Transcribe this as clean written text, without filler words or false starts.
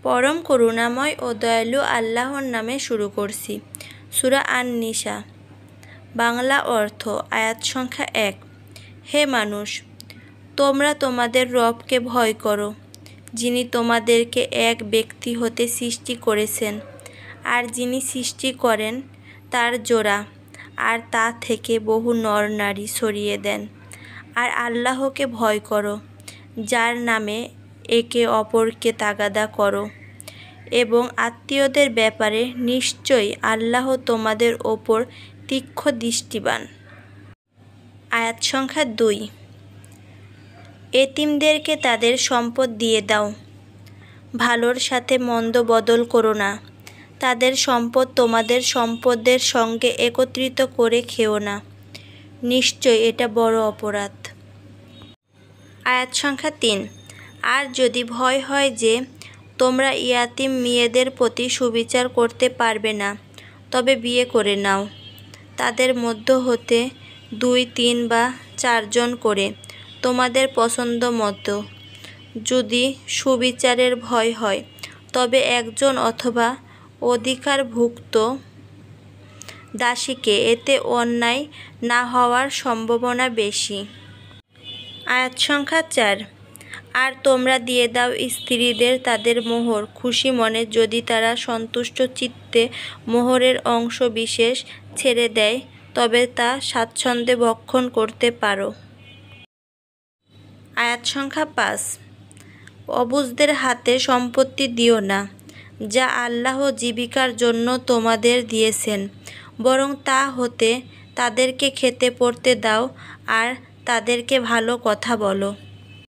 পরম করুণাময় ও দয়ালু আল্লাহর নামে শুরু করছি। সূরা আন-নিসা। বাংলা অর্থ। আয়াত সংখ্যা 1। হে মানুষ, তোমরা তোমাদের রবকে ভয় করো, যিনি তোমাদেরকে এক ব্যক্তি হতে সৃষ্টি করেছেন, আর যিনি সৃষ্টি করেন তার জোড়া, আর তা থেকে বহু নর নারী ছড়িয়ে দেন। আর আল্লাহকে ভয় করো, যার নামে একে অপরকে তাগাদা করো, এবং আত্মীয়দের ব্যাপারে নিশ্চয়ই আল্লাহ তোমাদের ওপর তীক্ষ্ণ দৃষ্টিবান। আয়াত সংখ্যা 2। এতিমদেরকে তাদের সম্পদ দিয়ে দাও, ভালোর সাথে মন্দ বদল করো না। তাদের সম্পদ তোমাদের সম্পদের সঙ্গে একত্রিত করে খেও না, নিশ্চয় এটা বড় অপরাধ। আয়াত সংখ্যা 3। আর যদি ভয় হয় যে তোমরা ইয়াতীম মেয়েদের প্রতি সুবিচার করতে পারবে না, তবে বিয়ে করে নাও, তাদের মধ্য হতে 2, 3 বা 4 জন করে, তোমাদের পছন্দ মতো। যদি সুবিচারের ভয় হয়, তবে একজন অথবা অধিকারভুক্ত দাসীকে, এতে অন্যায় না হওয়ার সম্ভাবনা বেশি। আয়াত সংখ্যা 4। আর তোমরা দিয়ে দাও স্ত্রীদের তাদের মোহর খুশি মনে, যদি তারা সন্তুষ্ট চিত্তে মোহরের অংশ বিশেষ ছেড়ে দেয়, তবে তা স্বাচ্ছন্দ্যে ভক্ষণ করতে পারো। আয়াত সংখ্যা 5। অবুঝদের হাতে সম্পত্তি দিও না, যা আল্লাহ জীবিকার জন্য তোমাদের দিয়েছেন, বরং তা হতে তাদেরকে খেতে পরতে দাও, আর তাদেরকে ভালো কথা বলো।